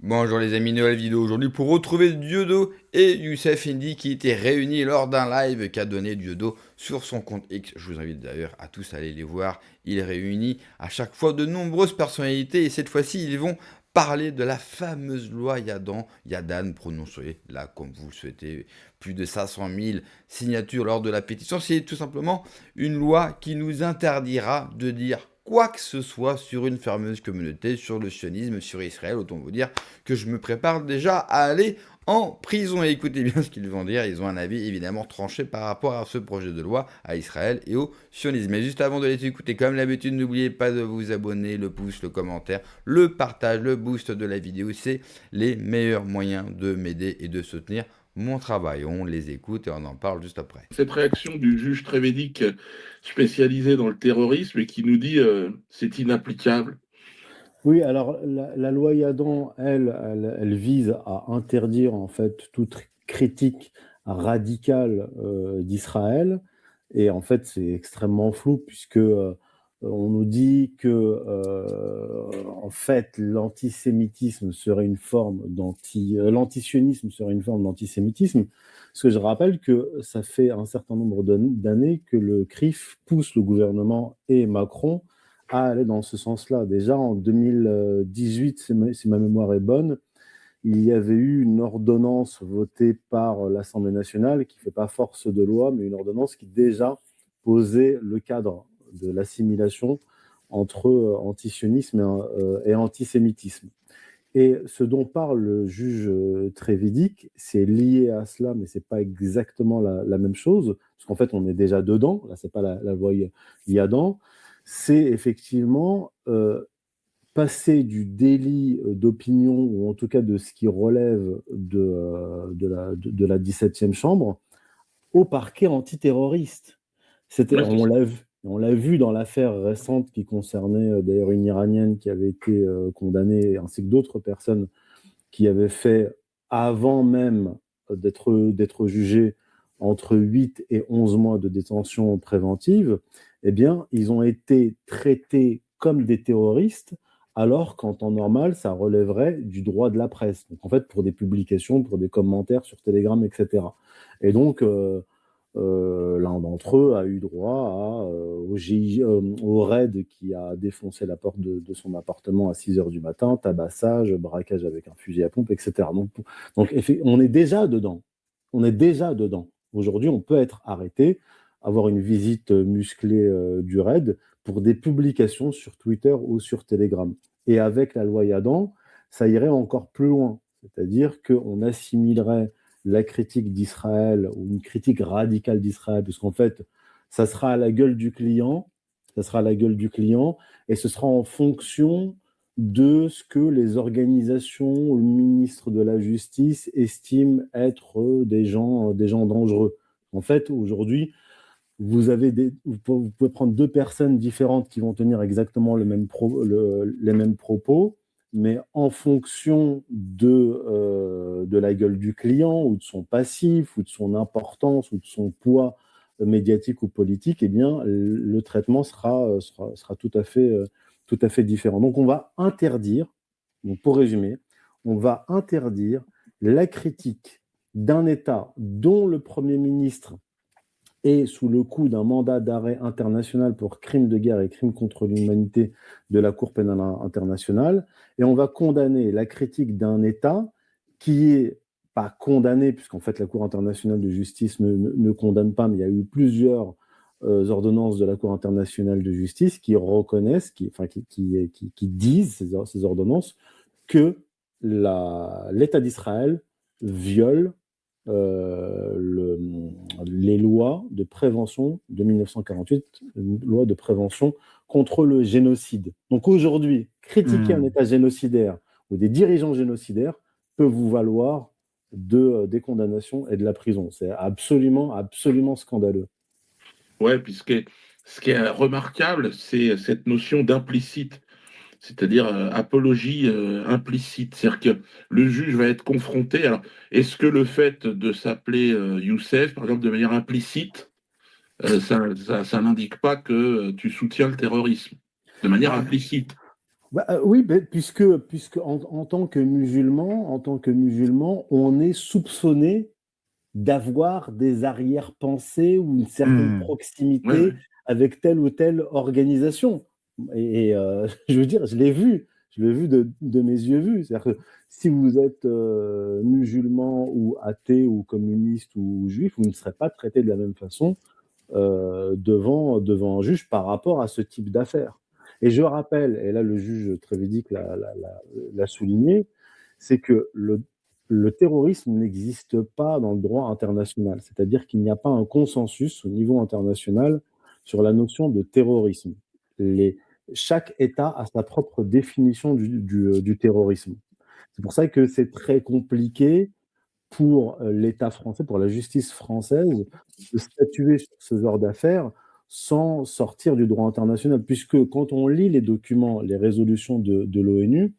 Bonjour les amis, nouvelle vidéo aujourd'hui pour retrouver Diodo et Youssef Indy qui étaient réunis lors d'un live qu'a donné Diodo sur son compte X. Je vous invite d'ailleurs à tous aller les voir. Il réunit à chaque fois de nombreuses personnalités et cette fois-ci ils vont parler de la fameuse loi Yadan prononcée là comme vous le souhaitez, plus de 500 000 signatures lors de la pétition. C'est tout simplement une loi qui nous interdira de dire quoi que ce soit sur une fameuse communauté, sur le sionisme, sur Israël. Autant vous dire que je me prépare déjà à aller en prison. Et écoutez bien ce qu'ils vont dire, ils ont un avis évidemment tranché par rapport à ce projet de loi, à Israël et au sionisme. Mais juste avant de les écouter, comme d'habitude, n'oubliez pas de vous abonner, le pouce, le commentaire, le partage, le boost de la vidéo. C'est les meilleurs moyens de m'aider et de soutenir mon travail. On les écoute et on en parle juste après. Cette réaction du juge Trévédic spécialisé dans le terrorisme et qui nous dit c'est inapplicable. Oui, alors la loi Yadan, elle vise à interdire en fait toute critique radicale d'Israël. Et en fait, c'est extrêmement flou puisque on nous dit que en fait l'antisémitisme serait une forme l'antisionisme serait une forme d'antisémitisme. Parce que je rappelle que ça fait un certain nombre d'années que le CRIF pousse le gouvernement et Macron à aller dans ce sens-là. Déjà en 2018, si ma mémoire est bonne, il y avait eu une ordonnance votée par l'Assemblée nationale qui ne fait pas force de loi, mais une ordonnance qui déjà posait le cadre de l'assimilation entre antisionisme et antisémitisme. Et ce dont parle le juge Trévidic, c'est lié à cela, mais ce n'est pas exactement la même chose, parce qu'en fait, on est déjà dedans, là, ce n'est pas la loi Yadan, c'est effectivement passer du délit d'opinion, ou en tout cas de ce qui relève de la 17e chambre, au parquet antiterroriste. Ouais, c'est ça. On l'a vu dans l'affaire récente qui concernait d'ailleurs une Iranienne qui avait été condamnée, ainsi que d'autres personnes qui avaient fait, avant même d'être jugées, entre 8 et 11 mois de détention préventive. Eh bien, ils ont été traités comme des terroristes, alors qu'en temps normal, ça relèverait du droit de la presse. Donc, en fait, pour des publications, pour des commentaires sur Telegram, etc. Et donc, l'un d'entre eux a eu droit au raid qui a défoncé la porte de son appartement à 6 heures du matin, tabassage, braquage avec un fusil à pompe, etc. Donc, on est déjà dedans. On est déjà dedans. Aujourd'hui, on peut être arrêté, avoir une visite musclée du raid pour des publications sur Twitter ou sur Telegram. Et avec la loi Yadan, ça irait encore plus loin. C'est-à-dire qu'on assimilerait la critique d'Israël ou une critique radicale d'Israël, puisqu'en fait, ça sera à la gueule du client, ça sera à la gueule du client, et ce sera en fonction de ce que les organisations ou le ministre de la Justice estiment être des gens dangereux. En fait, aujourd'hui, vous pouvez prendre deux personnes différentes qui vont tenir exactement les mêmes propos, mais en fonction de la gueule du client ou de son passif ou de son importance ou de son poids médiatique ou politique, eh bien, le traitement sera tout à fait différent. Donc, on va interdire, donc pour résumer, on va interdire la critique d'un État dont le Premier ministre et sous le coup d'un mandat d'arrêt international pour crimes de guerre et crimes contre l'humanité de la Cour pénale internationale. Et on va condamner la critique d'un État qui est pas condamné, puisqu'en fait la Cour internationale de justice ne condamne pas, mais il y a eu plusieurs ordonnances de la Cour internationale de justice qui reconnaissent, qui disent, ces ordonnances, que l'État d'Israël viole les lois de prévention de 1948, loi de prévention contre le génocide. Donc aujourd'hui, critiquer un État génocidaire ou des dirigeants génocidaires peut vous valoir des condamnations et de la prison. C'est absolument, absolument scandaleux. Ouais, puisque ce qui est remarquable, c'est cette notion d'implicite, c'est-à-dire apologie implicite. C'est-à-dire que le juge va être confronté. Alors, est-ce que le fait de s'appeler Youssef, par exemple, de manière implicite, ça n'indique pas que tu soutiens le terrorisme, de manière implicite? Oui, puisque en en tant que musulman, on est soupçonné d'avoir des arrière-pensées ou une certaine Hmm. Ouais, proximité ouais. avec telle ou telle organisation. Je veux dire, je l'ai vu de mes yeux vus. C'est-à-dire que si vous êtes musulman ou athée ou communiste ou juif, vous ne serez pas traité de la même façon devant un juge par rapport à ce type d'affaires. Et je rappelle, et là le juge Trévidic l'a souligné, c'est que le terrorisme n'existe pas dans le droit international. C'est-à-dire qu'il n'y a pas un consensus au niveau international sur la notion de terrorisme. Les, Chaque État a sa propre définition du terrorisme. C'est pour ça que c'est très compliqué pour l'État français, pour la justice française, de statuer sur ce genre d'affaires sans sortir du droit international, puisque quand on lit les documents, les résolutions de l'ONU,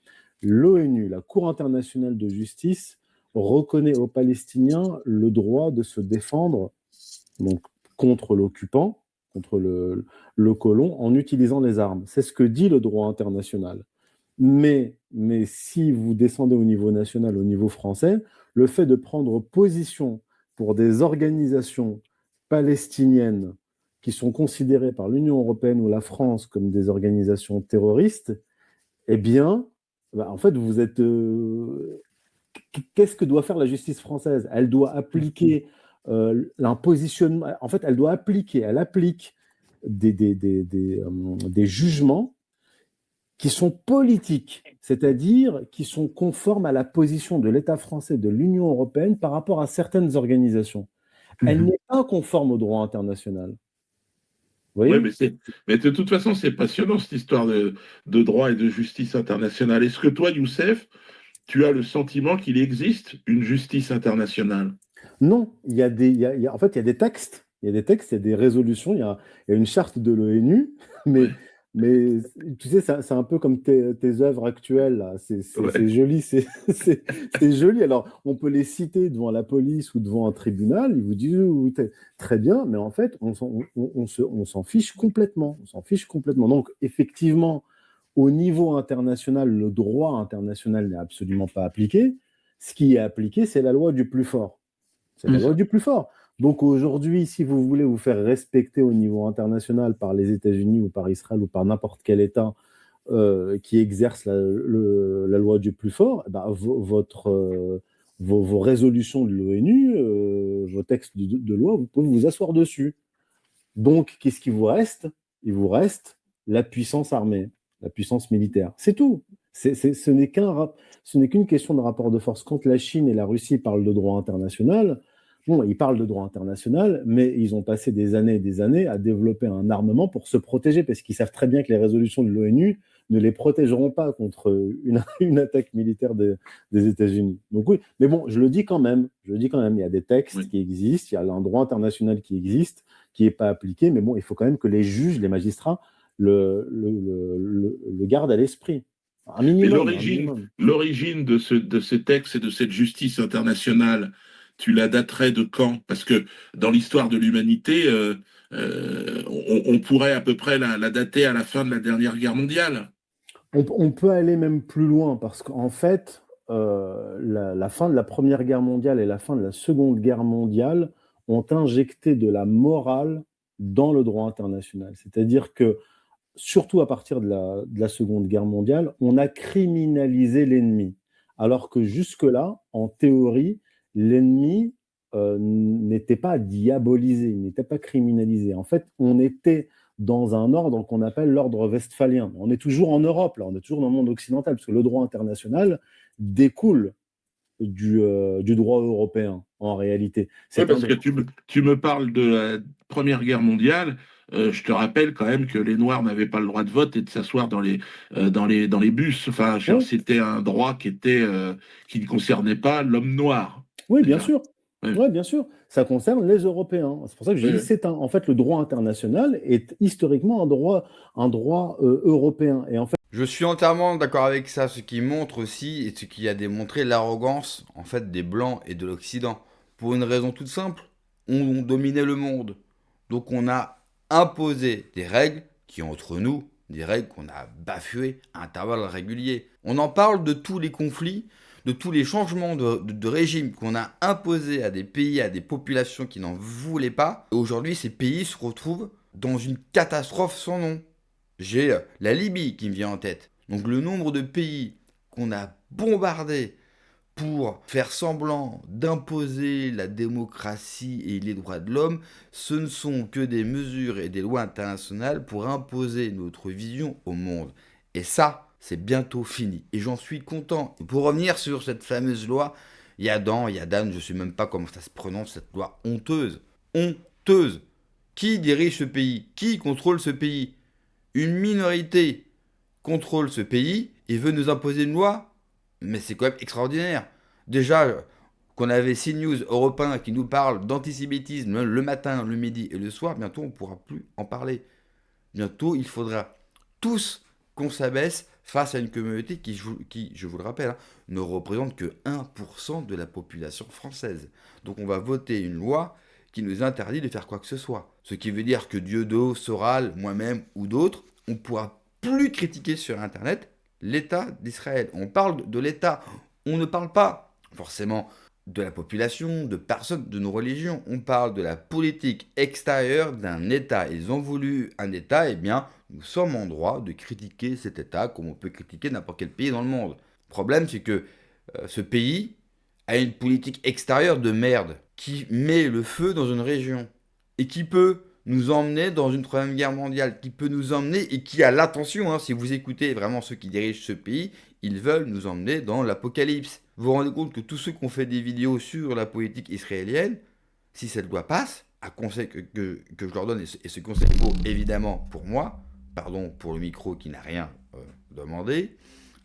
la Cour internationale de justice, reconnaît aux Palestiniens le droit de se défendre donc, contre l'occupant, contre le colon, en utilisant les armes. C'est ce que dit le droit international. Mais si vous descendez au niveau national, au niveau français, le fait de prendre position pour des organisations palestiniennes qui sont considérées par l'Union européenne ou la France comme des organisations terroristes, eh bien, en fait, vous êtes. Qu'est-ce que doit faire la justice française? Elle doit appliquer un positionnement. En fait, elle applique des jugements qui sont politiques, c'est-à-dire qui sont conformes à la position de l'État français, de l'Union européenne par rapport à certaines organisations. Elle Mhm. n'est pas conforme au droit international. Vous Ouais, voyez? mais de toute façon, c'est passionnant cette histoire de droit et de justice internationale. Est-ce que toi, Youssef, tu as le sentiment qu'il existe une justice internationale? Non, en fait, il y a des textes, il y a des textes, il y a des résolutions, il y a une charte de l'ONU, mais, Ouais, mais tu sais, c'est un peu comme tes œuvres actuelles, là. C'est ouais, joli, c'est joli. Alors, on peut les citer devant la police ou devant un tribunal, ils vous disent oui, très bien, mais en fait, on s'en fiche complètement. On s'en fiche complètement. Donc, effectivement, au niveau international, le droit international n'est absolument pas appliqué. Ce qui est appliqué, c'est la loi du plus fort. C'est la c'est loi ça. du plus fort. Donc aujourd'hui, si vous voulez vous faire respecter au niveau international par les États-Unis ou par Israël ou par n'importe quel État qui exerce la loi du plus fort, eh ben, vos résolutions de l'ONU, vos textes de loi, vous pouvez vous asseoir dessus. Donc, qu'est-ce qui vous reste? Il vous reste la puissance armée, la puissance militaire. C'est tout. Ce n'est qu'une question de rapport de force. Quand la Chine et la Russie parlent de droit international, bon, ils parlent de droit international, mais ils ont passé des années et des années à développer un armement pour se protéger, parce qu'ils savent très bien que les résolutions de l'ONU ne les protégeront pas contre une attaque militaire des États-Unis. Donc oui, mais bon, je le dis quand même, il y a des textes Oui. qui existent, il y a un droit international qui existe, qui n'est pas appliqué, mais bon, il faut quand même que les juges, les magistrats, le gardent à l'esprit. Un Mais minimum, un minimum. l'origine de ces textes et de cette justice internationale, tu la daterais de quand? Parce que dans l'histoire de l'humanité, on pourrait à peu près la dater à la fin de la dernière guerre mondiale. On peut aller même plus loin parce qu'en fait, la fin de la Première Guerre mondiale et la fin de la Seconde Guerre mondiale ont injecté de la morale dans le droit international. C'est-à-dire que, surtout à partir de la Seconde Guerre mondiale, on a criminalisé l'ennemi. Alors que jusque-là, en théorie, l'ennemi n'était pas diabolisé, il n'était pas criminalisé. En fait, on était dans un ordre qu'on appelle l'ordre westphalien. On est toujours en Europe, là, on est toujours dans le monde occidental, parce que le droit international découle du droit européen, en réalité. Oui, C'est un parce que droit. tu me parles de la Première Guerre mondiale. Je te rappelle quand même que les Noirs n'avaient pas le droit de vote et de s'asseoir dans les bus. Enfin, Oui, c'était un droit qui ne concernait pas l'homme noir. oui, bien D'accord. sûr. Ouais, Oui, bien sûr. Ça concerne les Européens. C'est pour ça que je ouais, dis, ouais. en fait, le droit international est historiquement un droit européen. Et en fait, Je suis entièrement d'accord avec ça, ce qui montre aussi et ce qui a démontré l'arrogance en fait des Blancs et de l'Occident. Pour une raison toute simple, on dominait le monde. Donc on a imposé des règles qui entre nous des règles qu'on a bafouées à intervalles réguliers. On en parle de tous les conflits, de tous les changements de régime qu'on a imposés à des pays, à des populations qui n'en voulaient pas. Aujourd'hui, ces pays se retrouvent dans une catastrophe sans nom. J'ai la Libye qui me vient en tête. Donc le nombre de pays qu'on a bombardés pour faire semblant d'imposer la démocratie et les droits de l'homme, ce ne sont que des mesures et des lois internationales pour imposer notre vision au monde. Et ça, c'est bientôt fini. Et j'en suis content. Et pour revenir sur cette fameuse loi, Yadan, je ne sais même pas comment ça se prononce, cette loi honteuse. Honteuse. Qui dirige ce pays? Qui contrôle ce pays? Une minorité contrôle ce pays et veut nous imposer une loi? Mais c'est quand même extraordinaire. Déjà, qu'on avait CNews européen qui nous parle d'antisémitisme le matin, le midi et le soir, bientôt on ne pourra plus en parler. Bientôt, il faudra tous qu'on s'abaisse face à une communauté qui, je vous le rappelle, ne représente que 1% de la population française. Donc on va voter une loi qui nous interdit de faire quoi que ce soit. Ce qui veut dire que Dieudo, Soral, moi-même ou d'autres, on ne pourra plus critiquer sur Internet l'État d'Israël. On parle de l'État, on ne parle pas forcément de la population, de personnes, de nos religions. On parle de la politique extérieure d'un État. Ils ont voulu un État, eh bien, nous sommes en droit de critiquer cet État comme on peut critiquer n'importe quel pays dans le monde. Le problème, c'est que ce pays a une politique extérieure de merde qui met le feu dans une région et qui peut nous emmener dans une troisième guerre mondiale, qui peut nous emmener et qui a l'attention, si vous écoutez vraiment ceux qui dirigent ce pays, ils veulent nous emmener dans l'apocalypse. Vous vous rendez compte que tous ceux qui ont fait des vidéos sur la politique israélienne, si cette loi passe, un conseil que je leur donne, et ce conseil vaut évidemment pour moi, pardon pour le micro qui n'a rien demandé,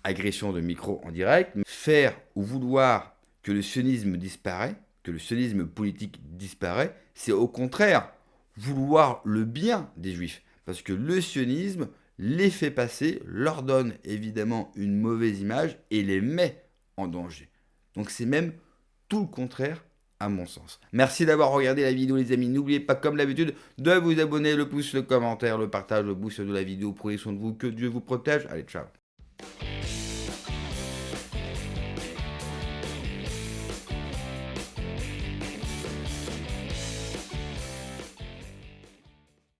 agression de micro en direct, faire ou vouloir que le sionisme disparaît, que le sionisme politique disparaît, c'est au contraire vouloir le bien des juifs. Parce que le sionisme les fait passer, leur donne évidemment une mauvaise image et les met en danger. Donc c'est même tout le contraire à mon sens. Merci d'avoir regardé la vidéo les amis. N'oubliez pas comme d'habitude de vous abonner, le pouce, le commentaire, le partage, le boost de la vidéo. Prenez soin de vous, que Dieu vous protège. Allez, ciao.